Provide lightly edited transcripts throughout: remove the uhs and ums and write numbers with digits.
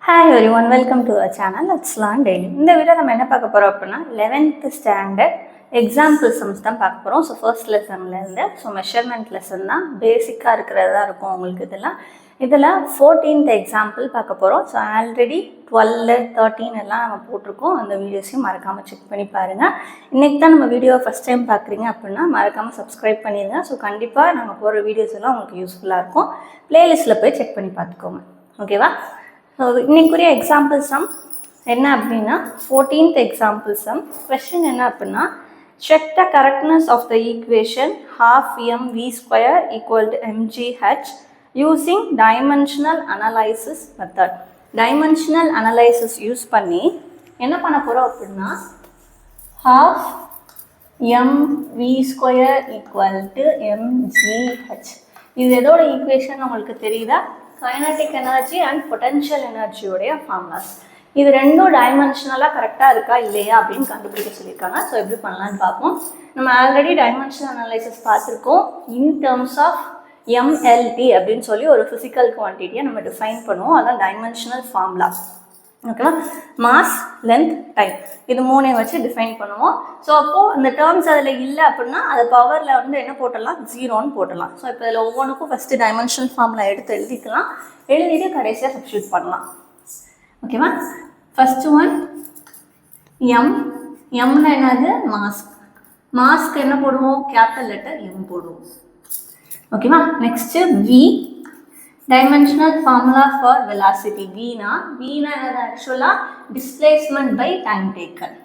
Hi everyone, welcome to our channel. Let's learn daily. இந்த video நம்ம என்ன பார்க்க போறோம் அப்படின்னா 11th ஸ்டாண்டர்ட் எக்ஸாம்பிள் சம்ஸ் தான் பார்க்க போகிறோம். ஸோ ஃபர்ஸ்ட் லெசன்லேருந்து மெஷர்மெண்ட் லெசன் தான் பேசிக்காக இருக்கிறதா இருக்கும் உங்களுக்கு இதில் 14th எக்ஸாம்பிள் பார்க்க போகிறோம். ஸோ ஆல்ரெடி 12, 13 எல்லாம் நம்ம போட்டிருக்கோம். அந்த வீடியோஸையும் மறக்காமல் செக் பண்ணி பாருங்கள். இன்றைக்கி தான் நம்ம வீடியோ ஃபஸ்ட் டைம் பார்க்குறீங்க அப்படின்னா மறக்காமல் சப்ஸ்கிரைப் பண்ணிடுங்க. ஸோ கண்டிப்பாக நாங்கள் போகிற வீடியோஸ் எல்லாம் உங்களுக்கு யூஸ்ஃபுல்லாக இருக்கும். ப்ளேலிஸ்ட்டில் போய் செக் பண்ணி பார்த்துக்கோங்க. ஓகேவா? ஸோ இன்னைக்குரிய எக்ஸாம்பிள் சம் என்ன அப்படின்னா 14th எக்ஸாம்பிள் சம். கொஸ்டின் என்ன அப்படின்னா check the correctness of the equation ½ mv² = mgh using dimensional analysis method. Dimensional analysis use பண்ணி என்ன பண்ண போகிறோம் அப்படின்னா ½ mv² = mgh. இது எதோட ஈக்குவேஷன் உங்களுக்கு தெரியுதா? கைனடிக் எனர்ஜி அண்ட் பொட்டென்ஷியல் எனர்ஜியோடைய ஃபார்முலாஸ். இது ரெண்டும் டைமென்ஷனலாக கரெக்டாக இருக்கா இல்லையா அப்படின்னு கண்டுபிடிக்க சொல்லியிருக்காங்க. ஸோ எப்படி பண்ணலான்னு பார்ப்போம். நம்ம ஆல்ரெடி டைமென்ஷனல் அனலைசிஸ் பார்த்துருக்கோம். இன் டேர்ம்ஸ் ஆஃப் எம்எல்டி அப்படின்னு சொல்லி ஒரு ஃபிசிக்கல் குவான்டிட்டியை நம்ம டிஃபைன் பண்ணுவோம். அதான் டைமென்ஷனல் ஃபார்முலா. ஓகேவா? மாஸ், லென்த், டைம், இது மூணையும் வச்சு டிஃபைன் பண்ணுவோம். ஸோ அப்போது இந்த டேர்ம்ஸ் அதில் இல்லை அப்படின்னா அது பவரில் வந்து என்ன போட்டலாம்? 0ன்னு போட்டலாம். ஸோ இப்போ இதில் ஒவ்வொன்றுக்கும் ஃபஸ்ட்டு டைமென்ஷனல் ஃபார்முலா எடுத்து எழுதிக்கலாம். எழுதிட்டு கடைசியாக சப்ஸ்டியூட் பண்ணலாம். ஓகேவா? ஃபஸ்ட்டு ஒன் எம்னா என்னது? மாஸ்க். மாஸ்க்கு என்ன போடுவோம்? கேபிட்டல் லெட்டர் எம் போடுவோம். ஓகேவா? Next V, dimensional formula for velocity. வீனா என்னது? ஆக்சுவலாக displacement by time taken.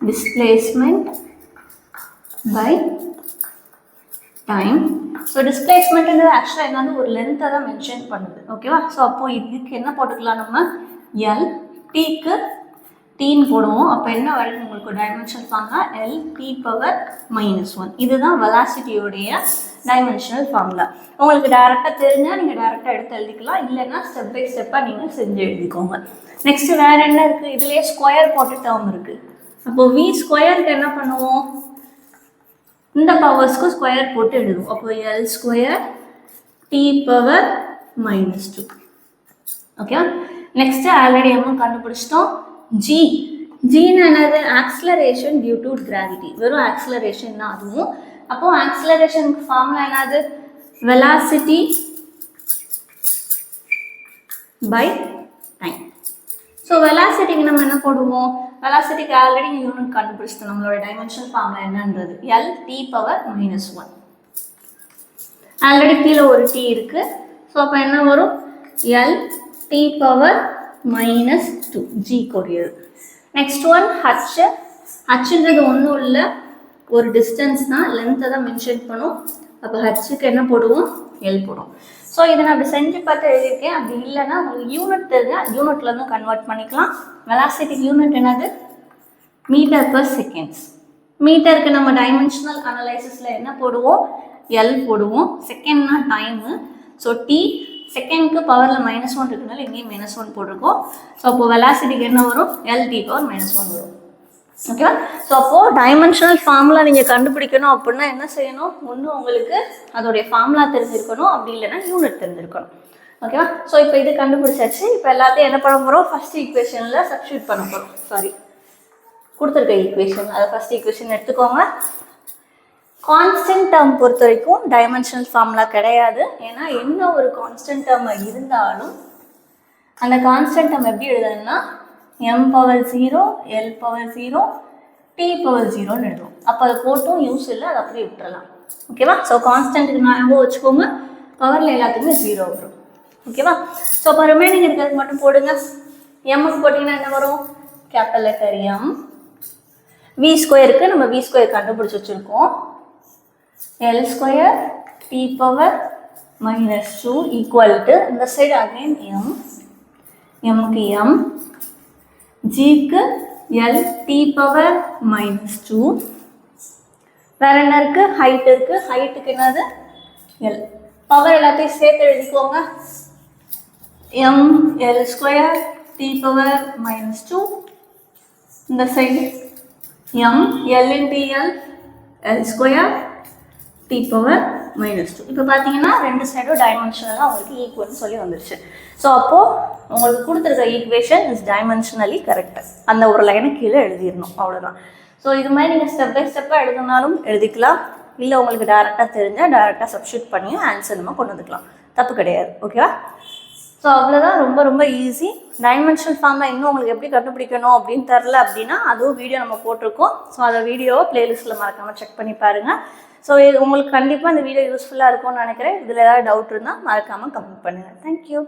Displacement by time. So டிஸ்பிளேஸ்மெண்ட்ன்றது ஆக்சுவலாக என்னது? ஒரு லென்த்தை தான் மென்ஷன் பண்ணுது. ஓகேவா? ஸோ அப்போது இதுக்கு என்ன போட்டுக்கலாம் நம்ம? எல். டீக்கு டீன்னு போடுவோம். அப்போ என்ன வருது உங்களுக்கு? Dimensional formula LT⁻⁻1. இதுதான் வெலாசிட்டியோடைய டைமென்ஷனல் ஃபார்முலா. உங்களுக்கு டேரெக்டாக தெரிஞ்சால் நீங்கள் டேரெக்டாக எடுத்து எழுதிக்கலாம். இல்லைன்னா ஸ்டெப் பை ஸ்டெப்பாக நீங்கள் செஞ்சு எழுதிக்கோங்க. நெக்ஸ்ட்டு வேறு என்ன இருக்குது? இதுலேயே ஸ்கொயர் போட்டு டேர்ம் இருக்குது. அப்போது V² என்ன பண்ணுவோம்? இந்த பவர்ஸ்க்கு ஸ்கொயர் போட்டு எழுதுவோம். அப்போ L² T⁻⁻2. Okay. Next already எம்மும் கண்டுபிடிச்சிட்டோம். ஜின்னு என்னது? Acceleration due to gravity. வெறும் ஆக்சிலரேஷன் தான் அதுவும். அப்போது ஆக்சிலரேஷனுக்கு ஃபார்முலா என்னது? Velocity by time. ஸோ வெலாசிட்டிக்கு நம்ம என்ன போடுவோம்? வெலாசிட்டிக்கு ஆல்ரெடி யூனிட் கண்டுபிடிச்சிட்டோம். நம்மளோட டைமென்ஷனல் ஃபார்முலா என்னன்றது LT⁻⁻1. ஆல்ரெடி கீழே ஒரு T இருக்குது. ஸோ அப்போ என்ன வரும்? LT⁻⁻2 G கொரியது. நெக்ஸ்ட் ஒன் ஹச்ன்றது ஒன்றும் இல்லை, ஒரு டிஸ்டன்ஸ் தான், லென்த்தை தான் மென்ஷன் பண்ணும். அப்போ ஹச்சுக்கு என்ன போடுவோம்? எல் போடுவோம். ஸோ இதை நான் அப்படி செஞ்சு பார்த்து எழுதியிருக்கேன். அப்படி இல்லைன்னா உங்களுக்கு யூனிட் தெரிஞ்சா யூனிட்லேருந்து கன்வெர்ட் பண்ணிக்கலாம். வெலாசிட்டி யூனிட் என்னது? மீட்டர்/செகண்ட்ஸ். மீட்டருக்கு நம்ம டைமென்ஷனல் அனலைசிஸில் என்ன போடுவோம்? எல் போடுவோம். செகண்ட்னா டைமு. ஸோ டி, செகண்ட்க்கு பவரில் -1 இருக்குனால இங்கேயும் -1 போட்டிருக்கோம். ஸோ அப்போது வெலாசிட்டிக்கு என்ன வரும்? LT⁻⁻1 வரும். ஓகேவா? ஸோ அப்போது டைமென்ஷனல் ஃபார்முலா நீங்கள் கண்டுபிடிக்கணும் அப்படின்னா என்ன செய்யணும்? ஒன்று உங்களுக்கு அதோடைய ஃபார்முலா தெரிஞ்சிருக்கணும், அப்படி இல்லைன்னா யூனிட் தெரிஞ்சிருக்கணும். ஓகேவா? ஸோ இப்போ இது கண்டுபிடிச்சாச்சு. இப்போ எல்லாத்தையும் என்ன பண்ண போகிறோம்? ஃபஸ்ட் ஈக்குவேஷனில் சப்ஸ்டியூட் பண்ண போகிறோம். கொடுத்துருக்க ஈக்குவேஷன், அதை ஃபஸ்ட் ஈக்குவேஷன் எடுத்துக்கோங்க. கான்ஸ்டன்ட் டேர்ம் பொறுத்த வரைக்கும் டைமென்ஷனல் ஃபார்முலா கிடையாது. ஏன்னா என்ன ஒரு கான்ஸ்டன்ட் டேர்ம் இருந்தாலும் அந்த கான்ஸ்டன்ட் டேர்ம் எப்படி எழுதுன்னா m⁻0 L⁻0 T⁻0ன்னு எழுதுவோம். அப்போ அதை போட்டும் யூஸ் இல்லை, அதை அப்படியே விட்டுறலாம். ஓகேவா? ஸோ கான்ஸ்டன்ட்டுக்கு ஞாபகம் வச்சுக்கோங்க, பவரில் எல்லாத்துக்குமே 0 வரும். ஓகேவா? ஸோ அப்போ ரிமைனிங் இருக்கிறதுக்கு மட்டும் போடுங்க. எம்முக்கு போட்டிங்கன்னா என்ன வரும்? Capital letter M. V²க்கு நம்ம V² கண்டுபிடிச்சி வச்சுருக்கோம். L² T⁻⁻2 = இந்த சைடு அகைன் எம். எம்முக்கு எம், ஜிக்கு LT⁻⁻2. வேற என்ன இருக்கு? ஹைட் இருக்கு. ஹைட்டுக்கு என்னது? எல். பவர் எல்லாத்தையும் சேர்த்து எழுதிக்கோங்க. ML² T⁻⁻2. இந்த side M, L × L, L² T⁻⁻2. -2. இப்போ பார்த்தீங்கன்னா ரெண்டு சைடும் டைமென்ஷனலாக உங்களுக்கு ஈக்குவல்னு சொல்லி வந்துருச்சு. ஸோ அப்போது உங்களுக்கு கொடுத்துருக்க ஈக்குவேஷன் இஸ் டைமென்ஷனலி கரெக்ட். அந்த ஒரு லைனை கீழே எழுதிடணும், அவ்வளோதான். ஸோ இது மாதிரி நீங்கள் ஸ்டெப் பை ஸ்டெப்பாக எழுதினாலும் எழுதிக்கலாம், இல்லை உங்களுக்கு டேரெக்டாக தெரிஞ்சால் டேரெக்டாக சப்ஸ்டியூட் பண்ணி ஆன்சர் நம்ம கொண்டு வந்துக்கலாம், தப்பு கிடையாது. ஓகேவா? ஸோ அவ்வளோதான், ரொம்ப ரொம்ப ஈஸி. டைமென்ஷனல் ஃபார்மில் இன்னும் உங்களுக்கு எப்படி கண்டுபிடிக்கணும் அப்படின்னு தெரில அப்படின்னா அதுவும் வீடியோ நம்ம போட்டிருக்கோம். ஸோ அந்த வீடியோவை ப்ளேலிஸ்ட்டில் மறக்காமல் செக் பண்ணி பாருங்கள். ஸோ இது உங்களுக்கு கண்டிப்பாக இந்த வீடியோ யூஸ்ஃபுல்லாக இருக்கும்னு நினைக்கிறேன். இதில் ஏதாவது டவுட் இருந்தால் மறக்காமல் கமெண்ட் பண்ணுங்கள். தேங்க்யூ.